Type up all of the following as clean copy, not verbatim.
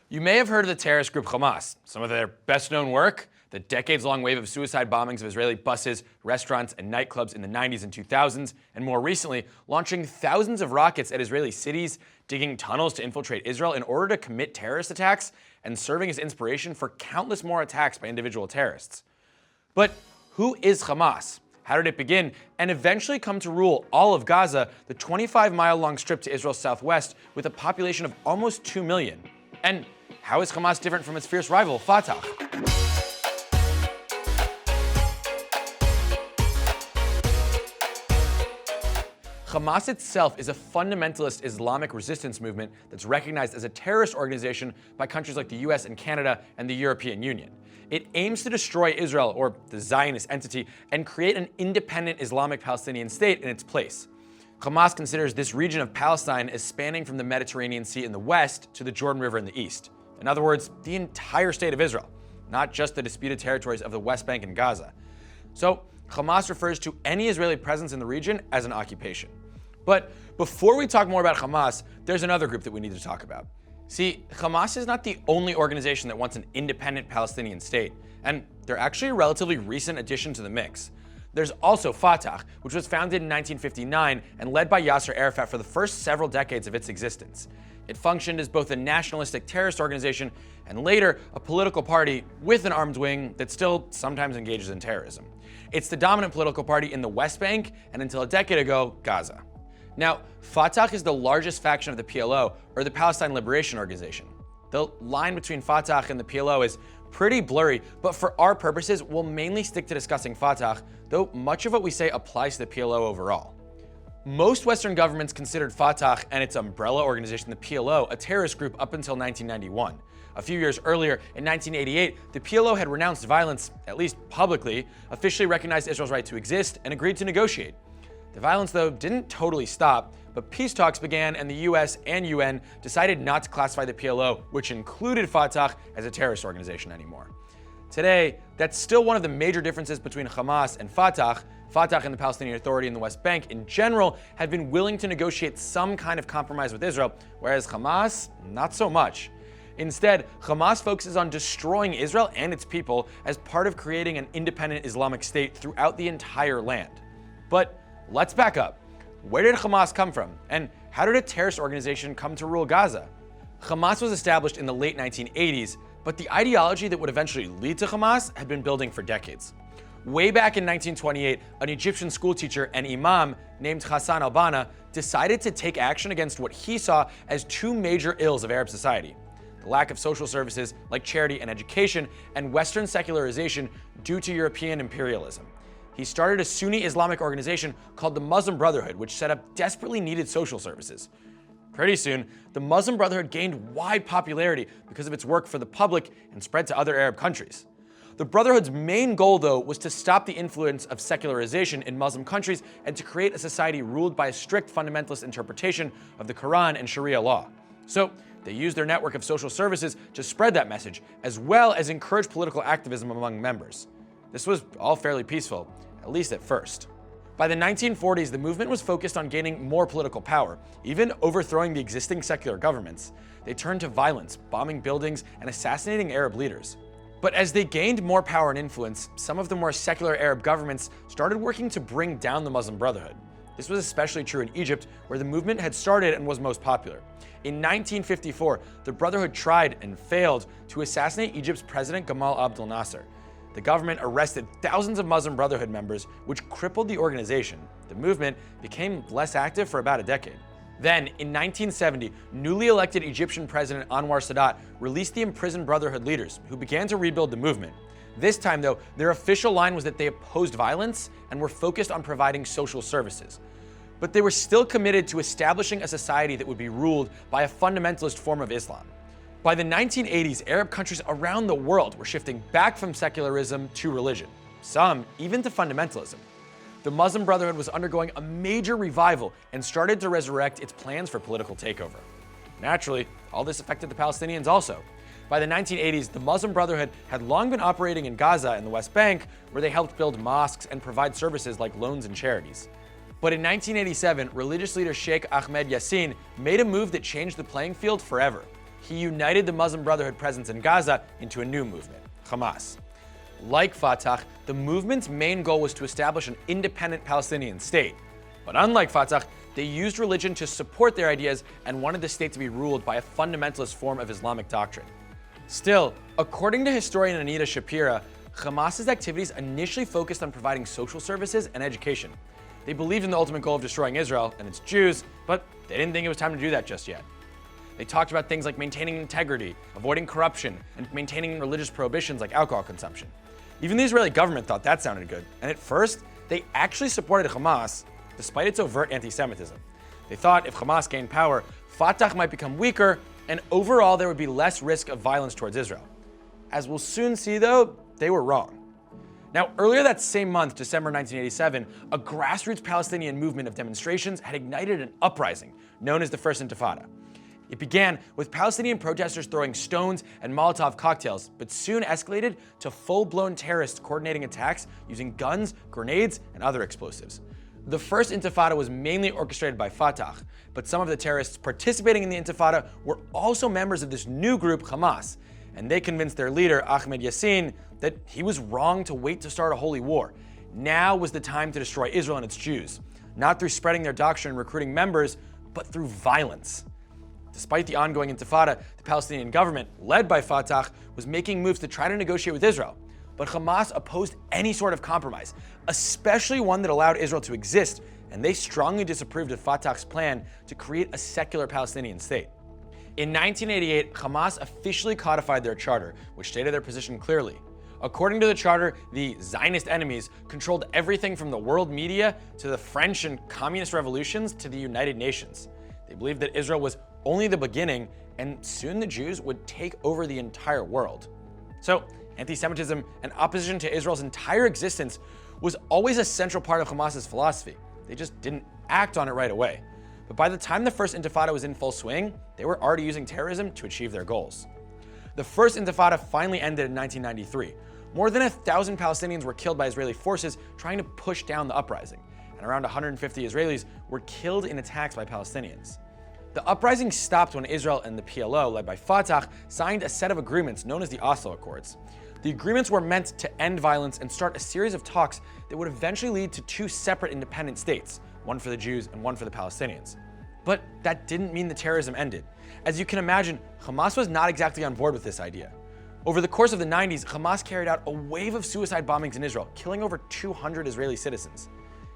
You may have heard of the terrorist group Hamas. Some of their best-known work, the decades-long wave of suicide bombings of Israeli buses, restaurants, and nightclubs in the 90s and 2000s, and more recently, launching thousands of rockets at Israeli cities, digging tunnels to infiltrate Israel in order to commit terrorist attacks, and serving as inspiration for countless more attacks by individual terrorists. But who is Hamas? How did it begin and eventually come to rule all of Gaza, the 25-mile-long strip to Israel's southwest with a population of almost 2 million? And how is Hamas different from its fierce rival, Fatah? Hamas itself is a fundamentalist Islamic resistance movement that's recognized as a terrorist organization by countries like the US and Canada and the European Union. It aims to destroy Israel, or the Zionist entity, and create an independent Islamic Palestinian state in its place. Hamas considers this region of Palestine as spanning from the Mediterranean Sea in the west to the Jordan River in the east. In other words, the entire state of Israel, not just the disputed territories of the West Bank and Gaza. So Hamas refers to any Israeli presence in the region as an occupation. But before we talk more about Hamas, there's another group that we need to talk about. See, Hamas is not the only organization that wants an independent Palestinian state, and they're actually a relatively recent addition to the mix. There's also Fatah, which was founded in 1959 and led by Yasser Arafat for the first several decades of its existence. It functioned as both a nationalistic terrorist organization and later a political party with an armed wing that still sometimes engages in terrorism. It's the dominant political party in the West Bank and until a decade ago, Gaza. Now, Fatah is the largest faction of the PLO, or the Palestine Liberation Organization. The line between Fatah and the PLO is pretty blurry, but for our purposes, we'll mainly stick to discussing Fatah, though much of what we say applies to the PLO overall. Most Western governments considered Fatah and its umbrella organization, the PLO, a terrorist group up until 1991. A few years earlier, in 1988, the PLO had renounced violence, at least publicly, officially recognized Israel's right to exist, and agreed to negotiate. The violence, though, didn't totally stop, but peace talks began and the US and UN decided not to classify the PLO, which included Fatah, as a terrorist organization anymore. Today, that's still one of the major differences between Hamas and Fatah. Fatah and the Palestinian Authority in the West Bank in general have been willing to negotiate some kind of compromise with Israel, whereas Hamas, not so much. Instead, Hamas focuses on destroying Israel and its people as part of creating an independent Islamic state throughout the entire land. But let's back up. Where did Hamas come from? And how did a terrorist organization come to rule Gaza? Hamas was established in the late 1980s, but the ideology that would eventually lead to Hamas had been building for decades. Way back in 1928, an Egyptian schoolteacher and imam named Hassan al-Banna decided to take action against what he saw as two major ills of Arab society: the lack of social services like charity and education, and Western secularization due to European imperialism. He started a Sunni Islamic organization called the Muslim Brotherhood, which set up desperately needed social services. Pretty soon, the Muslim Brotherhood gained wide popularity because of its work for the public and spread to other Arab countries. The Brotherhood's main goal, though, was to stop the influence of secularization in Muslim countries and to create a society ruled by a strict fundamentalist interpretation of the Quran and Sharia law. So they used their network of social services to spread that message, as well as encourage political activism among members. This was all fairly peaceful, at least at first. By the 1940s, the movement was focused on gaining more political power, even overthrowing the existing secular governments. They turned to violence, bombing buildings, and assassinating Arab leaders. But as they gained more power and influence, some of the more secular Arab governments started working to bring down the Muslim Brotherhood. This was especially true in Egypt, where the movement had started and was most popular. In 1954, the Brotherhood tried and failed to assassinate Egypt's President Gamal Abdel Nasser. The government arrested thousands of Muslim Brotherhood members, which crippled the organization. The movement became less active for about a decade. Then, in 1970, newly elected Egyptian President Anwar Sadat released the imprisoned Brotherhood leaders, who began to rebuild the movement. This time, though, their official line was that they opposed violence and were focused on providing social services. But they were still committed to establishing a society that would be ruled by a fundamentalist form of Islam. By the 1980s, Arab countries around the world were shifting back from secularism to religion, some even to fundamentalism. The Muslim Brotherhood was undergoing a major revival and started to resurrect its plans for political takeover. Naturally, all this affected the Palestinians also. By the 1980s, the Muslim Brotherhood had long been operating in Gaza and the West Bank, where they helped build mosques and provide services like loans and charities. But in 1987, religious leader Sheikh Ahmed Yassin made a move that changed the playing field forever. he united the Muslim Brotherhood presence in Gaza into a new movement, Hamas. Like Fatah, the movement's main goal was to establish an independent Palestinian state. But unlike Fatah, they used religion to support their ideas and wanted the state to be ruled by a fundamentalist form of Islamic doctrine. Still, according to historian Anita Shapira, Hamas's activities initially focused on providing social services and education. They believed in the ultimate goal of destroying Israel and its Jews, but they didn't think it was time to do that just yet. They talked about things like maintaining integrity, avoiding corruption, and maintaining religious prohibitions like alcohol consumption. Even the Israeli government thought that sounded good, and at first, they actually supported Hamas, despite its overt anti-Semitism. They thought if Hamas gained power, Fatah might become weaker, and overall there would be less risk of violence towards Israel. As we'll soon see though, they were wrong. Now, earlier that same month, December 1987, a grassroots Palestinian movement of demonstrations had ignited an uprising known as the First Intifada. It began with Palestinian protesters throwing stones and Molotov cocktails, but soon escalated to full-blown terrorists coordinating attacks using guns, grenades, and other explosives. The First Intifada was mainly orchestrated by Fatah, but some of the terrorists participating in the Intifada were also members of this new group, Hamas, and they convinced their leader, Ahmed Yassin, that he was wrong to wait to start a holy war. Now was the time to destroy Israel and its Jews, not through spreading their doctrine and recruiting members, but through violence. Despite the ongoing Intifada, the Palestinian government, led by Fatah, was making moves to try to negotiate with Israel. But Hamas opposed any sort of compromise, especially one that allowed Israel to exist, and they strongly disapproved of Fatah's plan to create a secular Palestinian state. In 1988, Hamas officially codified their charter, which stated their position clearly. According to the charter, the Zionist enemies controlled everything from the world media to the French and communist revolutions to the United Nations. They believed that Israel was only the beginning, and soon the Jews would take over the entire world. So, anti-Semitism and opposition to Israel's entire existence was always a central part of Hamas's philosophy. They just didn't act on it right away. But by the time the First Intifada was in full swing, they were already using terrorism to achieve their goals. The First Intifada finally ended in 1993. More than 1,000 Palestinians were killed by Israeli forces trying to push down the uprising, and around 150 Israelis were killed in attacks by Palestinians. The uprising stopped when Israel and the PLO, led by Fatah, signed a set of agreements known as the Oslo Accords. The agreements were meant to end violence and start a series of talks that would eventually lead to two separate independent states, one for the Jews and one for the Palestinians. But that didn't mean the terrorism ended. As you can imagine, Hamas was not exactly on board with this idea. Over the course of the 90s, Hamas carried out a wave of suicide bombings in Israel, killing over 200 Israeli citizens.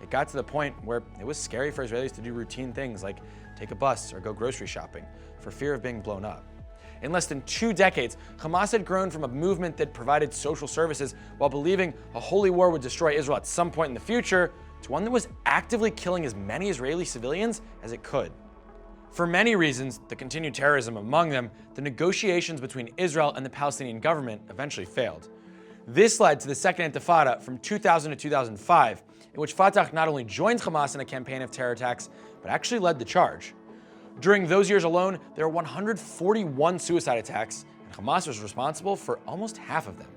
It got to the point where it was scary for Israelis to do routine things like take a bus or go grocery shopping for fear of being blown up. In less than 2 decades, Hamas had grown from a movement that provided social services while believing a holy war would destroy Israel at some point in the future to one that was actively killing as many Israeli civilians as it could. For many reasons, the continued terrorism among them, the negotiations between Israel and the Palestinian government eventually failed. This led to the Second Intifada from 2000 to 2005, in which Fatah not only joined Hamas in a campaign of terror attacks, but actually led the charge. During those years alone, there were 141 suicide attacks, and Hamas was responsible for almost half of them.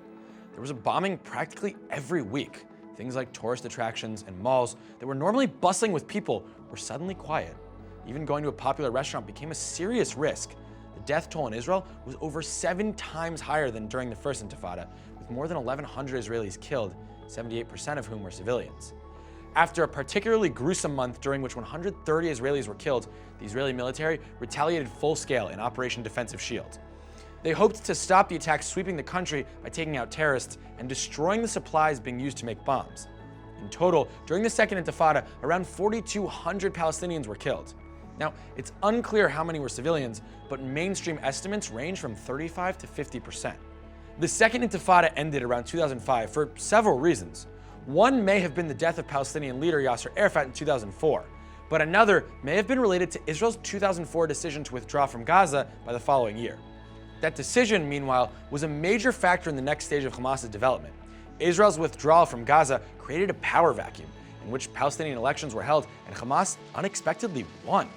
There was a bombing practically every week. Things like tourist attractions and malls that were normally bustling with people were suddenly quiet. Even going to a popular restaurant became a serious risk. The death toll in Israel was over 7 times higher than during the First Intifada, with more than 1,100 Israelis killed, 78% of whom were civilians. After a particularly gruesome month during which 130 Israelis were killed, the Israeli military retaliated full-scale in Operation Defensive Shield. They hoped to stop the attacks sweeping the country by taking out terrorists and destroying the supplies being used to make bombs. In total, during the Second Intifada, around 4,200 Palestinians were killed. Now, it's unclear how many were civilians, but mainstream estimates range from 35 to 50%. The Second Intifada ended around 2005 for several reasons. One may have been the death of Palestinian leader Yasser Arafat in 2004, but another may have been related to Israel's 2004 decision to withdraw from Gaza by the following year. That decision, meanwhile, was a major factor in the next stage of Hamas's development. Israel's withdrawal from Gaza created a power vacuum in which Palestinian elections were held and Hamas unexpectedly won.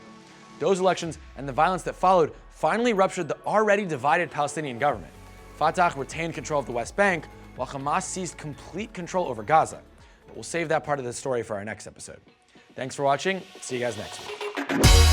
Those elections and the violence that followed finally ruptured the already divided Palestinian government. Fatah retained control of the West Bank, while Hamas seized complete control over Gaza. But we'll save that part of the story for our next episode. Thanks for watching. See you guys next week.